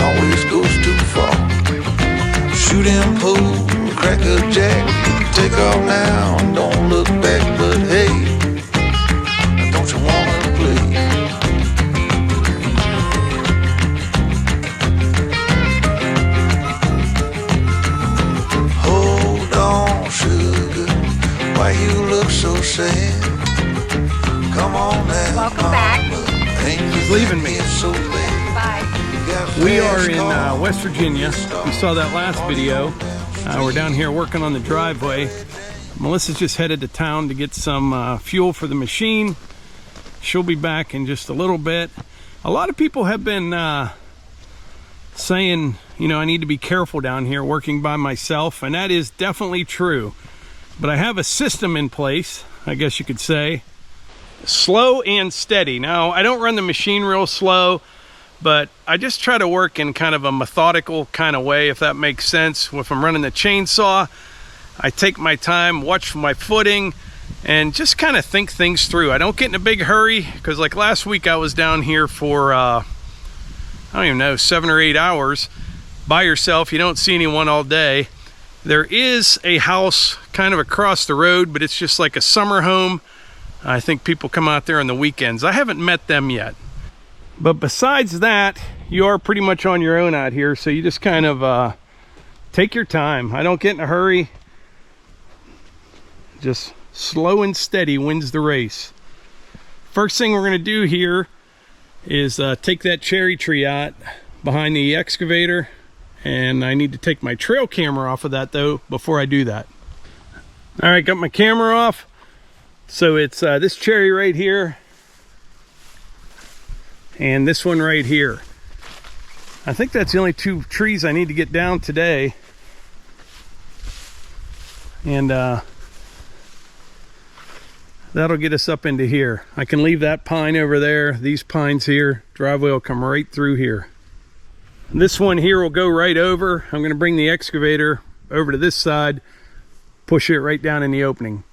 always goes too far. Shoot and pull, crack a jack, take off now, don't look back. But hey, don't you wanna play? Hold on, sugar, why you look so sad? Come on now. Welcome back. He's leaving me. So Bye. We are in West Virginia. You saw that last video. We're down here working on the driveway. Melissa's just headed to town to get some fuel for the machine. She'll be back in just a little bit. A lot of people have been saying, you know, I need to be careful down here working by myself, and that is definitely true. But I have a system in place, I guess you could say. Slow and steady. Now, I don't run the machine real slow, but I just try to work in kind of a methodical kind of way, if that makes sense. If I'm running the chainsaw, I take my time, watch my footing, and just kind of think things through. I don't get in a big hurry, because like last week I was down here for, I don't even know, 7 or 8 hours by yourself. You don't see anyone all day. There is a house kind of across the road, but it's just like a summer home. I think people come out there on the weekends. I haven't met them yet. But besides that, you are pretty much on your own out here, so you just kind of take your time. I don't get in a hurry. Just slow and steady wins the race. First thing we're going to do here is take that cherry tree out behind the excavator, and I need to take my trail camera off of that though before I do that. All right, got my camera off. So it's this cherry right here and this one right here. I think that's the only 2 trees I need to get down today. And that'll get us up into here. I can leave that pine over there, these pines here. Driveway will come right through here. This one here will go right over. I'm going to bring the excavator over to this side, push it right down in the opening.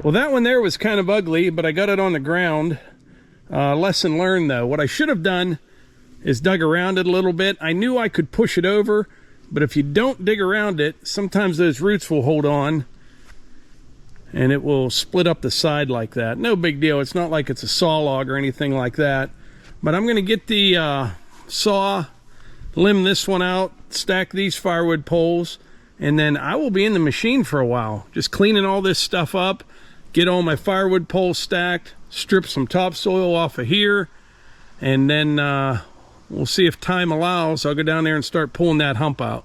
Well, that one there was kind of ugly, but I got it on the ground. Lesson learned though. What I should have done is dug around it a little bit. I knew I could push it over, but if you don't dig around it, sometimes those roots will hold on and it will split up the side like that. No big deal. It's not like it's a saw log or anything like that. But I'm going to get the saw, limb this one out, stack these firewood poles, and then I will be in the machine for a while, just cleaning all this stuff up, get all my firewood poles stacked, strip some topsoil off of here, and then we'll see if time allows. I'll go down there and start pulling that hump out.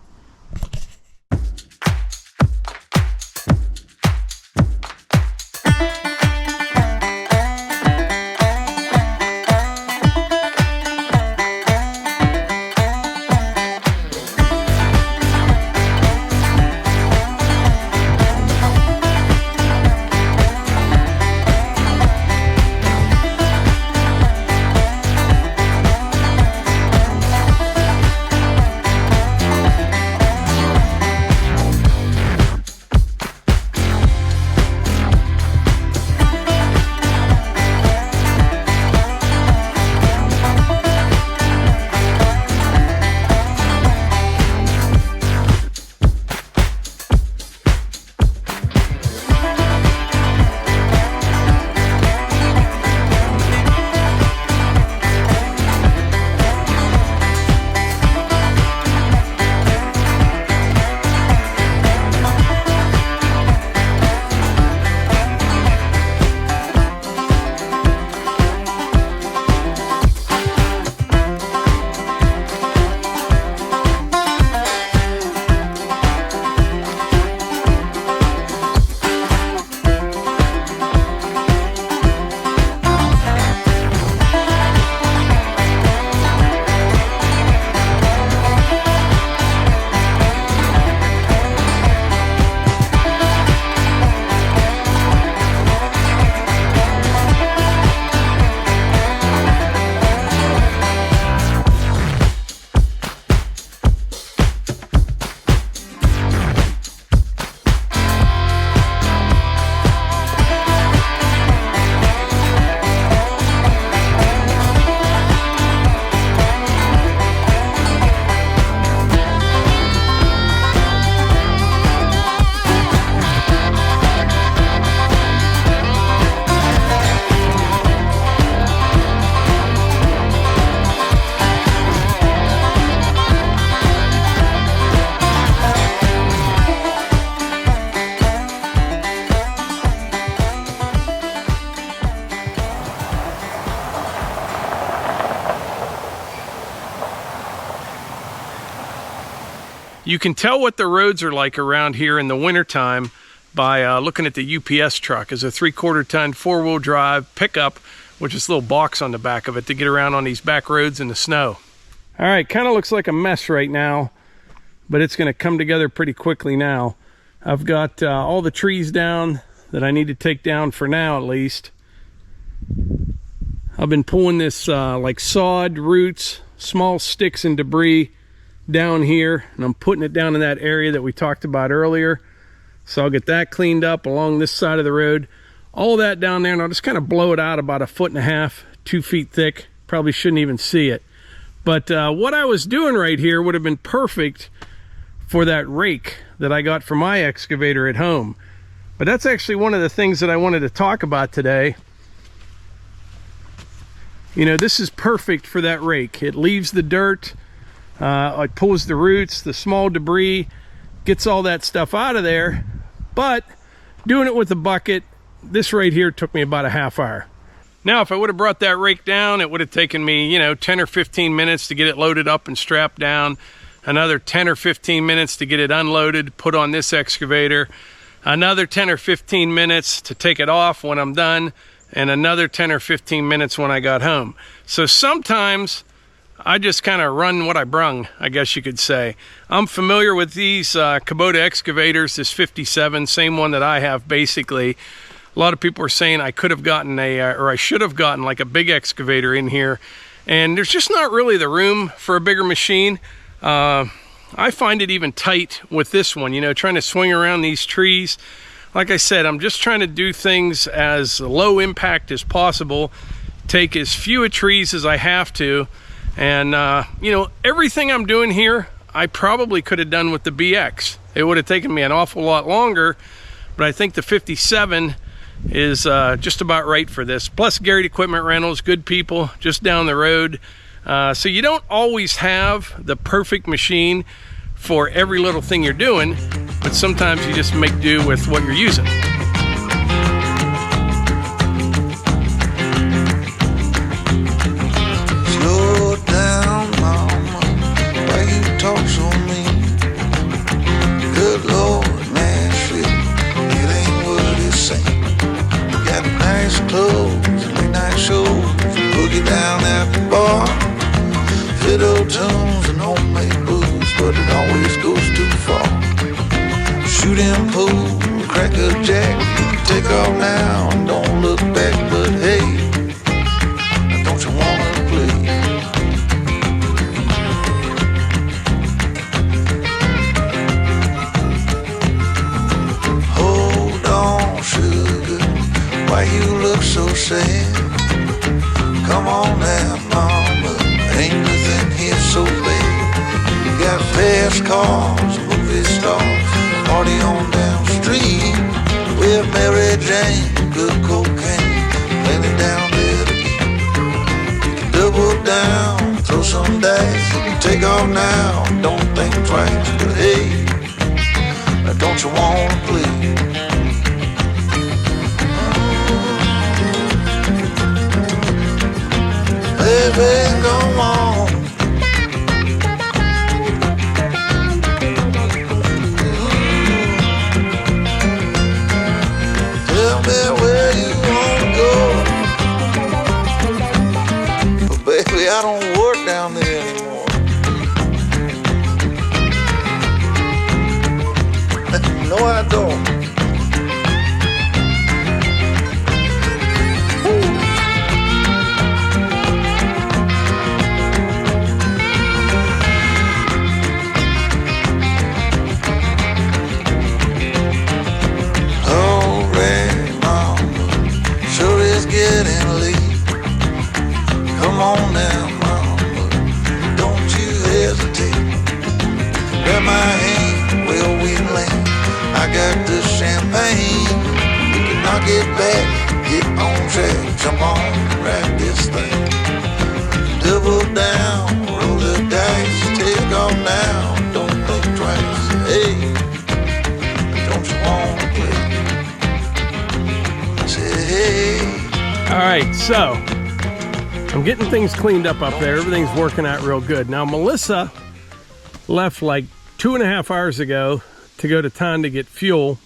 You can tell what the roads are like around here in the wintertime by looking at the UPS truck. It's a 3/4 ton 4-wheel drive pickup with this little box on the back of it to get around on these back roads in the snow. All right, kind of looks like a mess right now, but it's going to come together pretty quickly now. I've got all the trees down that I need to take down for now, at least. I've been pulling this like sawed roots, small sticks and debris down here, and I'm putting it down in that area that we talked about earlier. So I'll get that cleaned up along this side of the road. All that down there, and I'll just kind of blow it out about 1.5 feet, 2 feet thick. Probably shouldn't even see it. But what I was doing right here would have been perfect for that rake that I got from my excavator at home. But that's actually one of the things that I wanted to talk about today. You know, this is perfect for that rake. It leaves the dirt, it pulls the roots, the small debris, gets all that stuff out of there. But doing it with a bucket, this right here took me about a half hour. Now, if I would have brought that rake down, it would have taken me, you know, 10 or 15 minutes to get it loaded up and strapped down. Another 10 or 15 minutes to get it unloaded, put on this excavator. Another 10 or 15 minutes to take it off when I'm done. And another 10 or 15 minutes when I got home. So sometimes I just kind of run what I brung, I guess you could say. I'm familiar with these Kubota excavators, this 57, same one that I have basically. A lot of people are saying I could have gotten or I should have gotten like a big excavator in here. And there's just not really the room for a bigger machine. I find it even tight with this one, you know, trying to swing around these trees like I said, I'm just trying to do things as low impact as possible, take as few trees as I have to. And, you know, everything I'm doing here, I probably could have done with the BX. It would have taken me an awful lot longer, but I think the 57 is just about right for this. Plus Garrett Equipment Rentals, good people just down the road. So you don't always have the perfect machine for every little thing you're doing, but sometimes you just make do with what you're using. Slow down, mama, why you talk so mean? Good Lord, Nashville, it ain't what it seems. You got nice clothes, late night shows, boogie down at the bar, fiddle tunes and homemade booze, but it always goes too far. Shooting pool, crack a jack, take off now and don't look back, but hey, don't you wanna play? Hold on, sugar, why you look so sad? Come on now, mama, ain't nothing here so bad. You got fast cars, movie stars, party on down the street with Mary Jane, good cocaine, plenty down there to eat. You can double down, throw some dice, you can take off now, don't think twice, but hey, don't you wanna play? Baby, go on. Tell me where you wanna go. But baby, I don't work down there anymore. No, I don't. Getting late. Come on now, mama, don't you hesitate. Grab my hand, well we land. I got the champagne. We can knock it back, get on track, jump on, ride this thing. Double down, roll the dice, take off now, don't think twice. Hey, don't you wanna play? Say hey. All right, so I'm getting things cleaned up there. Everything's working out real good. Now, Melissa left like 2.5 hours ago to go to town to get fuel,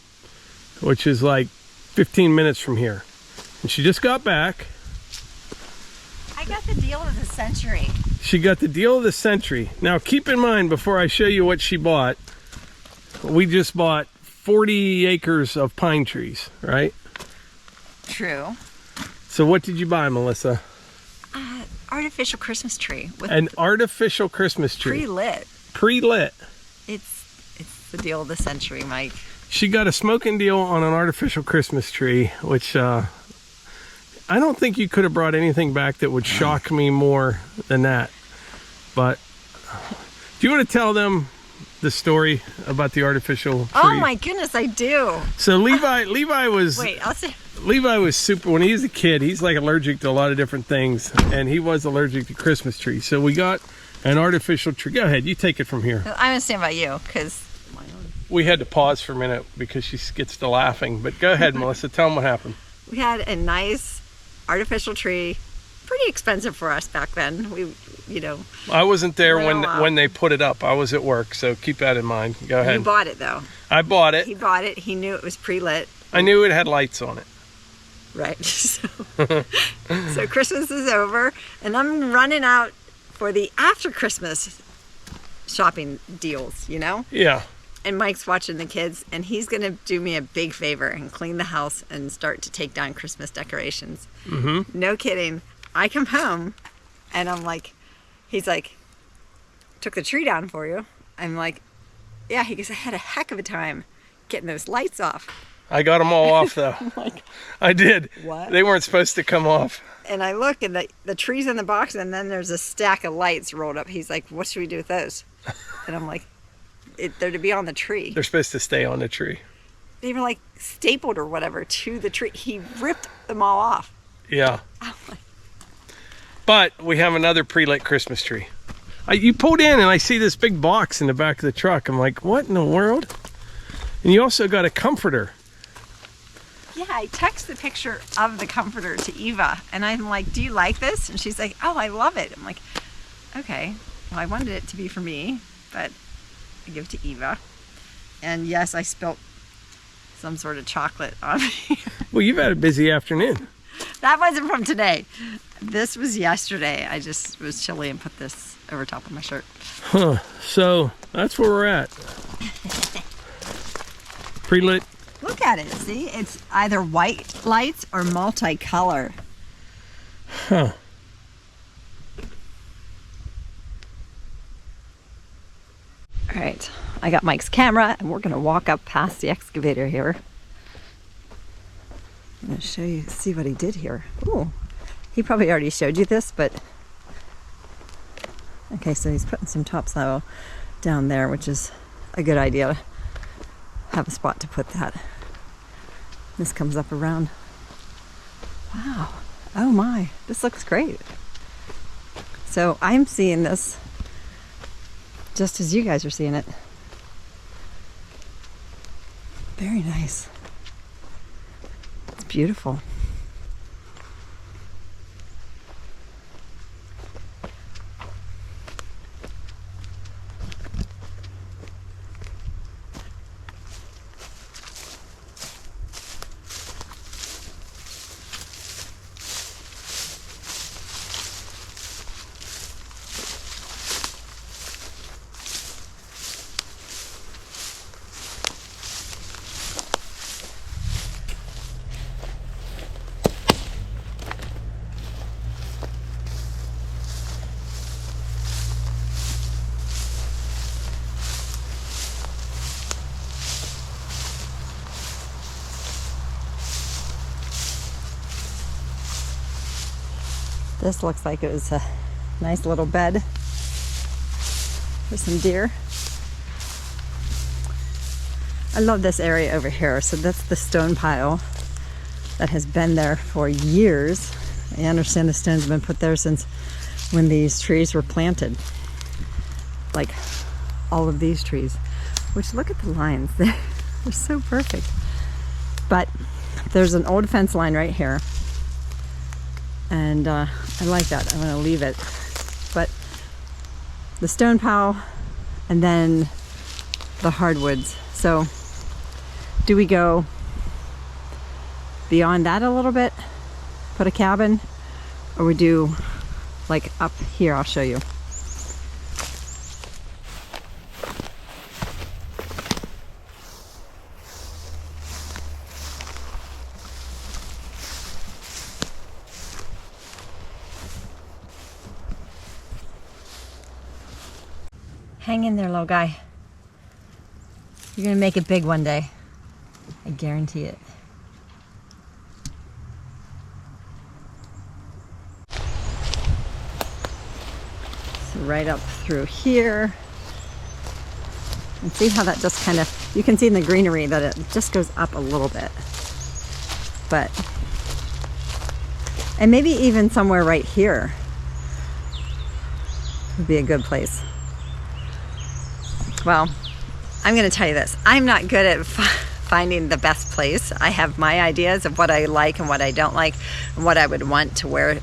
which is like 15 minutes from here. And she just got back. I got the deal of the century. She got the deal of the century. Now, keep in mind, before I show you what she bought, we just bought 40 acres of pine trees, right? True. So what did you buy, Melissa? Artificial Christmas tree. With An artificial Christmas tree. pre-lit. Pre-lit. It's the deal of the century, Mike. She got a smoking deal on an artificial Christmas tree, which I don't think you could have brought anything back that would shock me more than that. But do you want to tell them the story about the artificial tree? Oh my goodness, I do. So Levi was... Wait, I'll say... Levi was super, when he was a kid, he's like allergic to a lot of different things, and he was allergic to Christmas trees. So we got an artificial tree. Go ahead, you take it from here. I'm gonna stand by you, because... We had to pause for a minute because she gets to laughing, but go ahead, Melissa, tell them what happened. We had a nice artificial tree, pretty expensive for us back then. We, you know... I wasn't there Well, when they put it up. I was at work, so keep that in mind. Go ahead. You bought it, though. I bought it. He bought it. He knew it was pre-lit. I knew it had lights on it. Right. So Christmas is over, and I'm running out for the after Christmas shopping deals, you know? Yeah. And Mike's watching the kids, and he's going to do me a big favor and clean the house and start to take down Christmas decorations. Mm-hmm. No kidding. I come home, and I'm like, he's like, took the tree down for you. I'm like, yeah. He goes, I had a heck of a time getting those lights off. I got them all off though. I did. What? They weren't supposed to come off. And I look, and the tree's in the box, and then there's a stack of lights rolled up. He's like, what should we do with those? And I'm like, they're to be on the tree. They're supposed to stay on the tree. They were like stapled or whatever to the tree. He ripped them all off. Yeah. I'm like, But we have another pre-lit Christmas tree. You pulled in and I see this big box in the back of the truck. I'm like, what in the world? And you also got a comforter. yeah, I text the picture of the comforter to Eva, and I'm like, do you like this? And she's like, oh, I love it. I'm like, okay, well, I wanted it to be for me, but I give it to Eva. And yes, I spilt some sort of chocolate on me. Well, you've had a busy afternoon. That wasn't from today. This was yesterday. I just was chilly and put this over top of my shirt. Huh. So that's where we're at. Pre-lit. Look at it. See, it's either white lights or multicolor. Huh. All right, I got Mike's camera, and we're gonna walk up past the excavator here. I'm gonna show you, see what he did here. Ooh, he probably already showed you this, but okay, so he's putting some topsoil down there, which is a good idea. Have a spot to put that. This comes up around. Wow. Oh my, this looks great. So I'm seeing this just as you guys are seeing it. Very nice. It's beautiful. This looks like it was a nice little bed for some deer. I love this area over here. So that's the stone pile that has been there for years. I understand the stones have been put there since when these trees were planted. Like all of these trees, which look at the lines. They're so perfect. But there's an old fence line right here. And I like that. I'm going to leave it. But the stone pile and then the hardwoods. So do we go beyond that a little bit? Put a cabin? Or we do like up here? I'll show you. Hang in there, little guy. You're gonna make it big one day. I guarantee it. So right up through here. And see how that just kind of, you can see in the greenery that it just goes up a little bit. But, and maybe even somewhere right here would be a good place. Well, I'm going to tell you this. I'm not good at finding the best place. I have my ideas of what I like and what I don't like and what I would want to wear.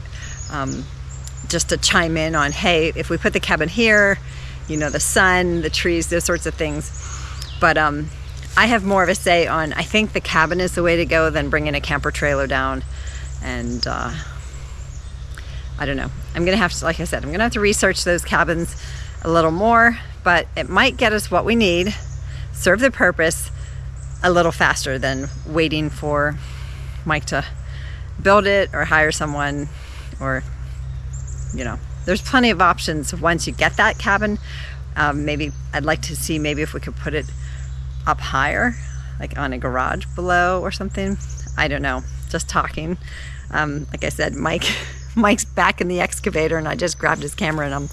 Just to chime in on, hey, if we put the cabin here, you know, the sun, the trees, those sorts of things. But I have more of a say on, I think the cabin is the way to go than bringing a camper trailer down. And I don't know. I'm going to have to, like I said, I'm going to have to research those cabins a little more. But it might get us what we need, serve the purpose a little faster than waiting for Mike to build it or hire someone, or, you know, there's plenty of options once you get that cabin. Maybe I'd like to see maybe if we could put it up higher, like on a garage below or something. I don't know, just talking. Like I said, Mike's back in the excavator, and I just grabbed his camera, and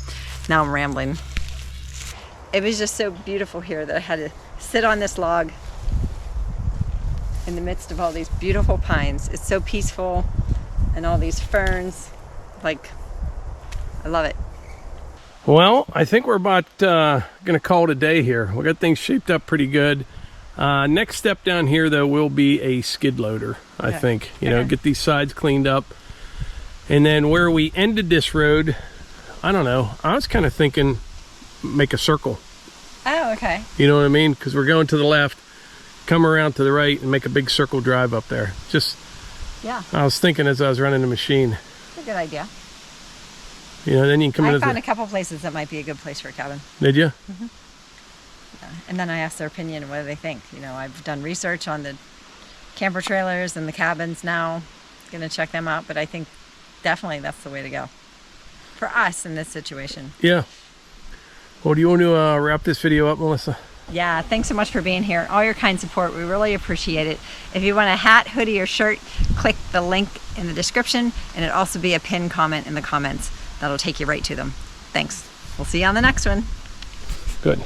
now I'm rambling. It was just so beautiful here that I had to sit on this log in the midst of all these beautiful pines. It's so peaceful, and all these ferns. Like, I love it. Well, I think we're about gonna call it a day here. We got things shaped up pretty good. Next step down here, though, will be a skid loader. I think, you know, get these sides cleaned up, and then where we ended this road, I don't know. I was kind of thinking make a circle. Oh, okay. You know what I mean? Because we're going to the left, come around to the right, and make a big circle drive up there. Just, yeah. I was thinking as I was running the machine. That's a good idea. You know, then you can come in. I found a couple places that might be a good place for a cabin. Did you? Mm-hmm. Yeah. And then I asked their opinion and what do they think. You know, I've done research on the camper trailers and the cabins now. Gonna check them out, but I think definitely that's the way to go for us in this situation. Yeah. Well, do you want to wrap this video up, Melissa? Yeah, thanks so much for being here. All your kind support, we really appreciate it. If you want a hat, hoodie, or shirt, click the link in the description, and it'll also be a pinned comment in the comments. That'll take you right to them. Thanks. We'll see you on the next one. Good.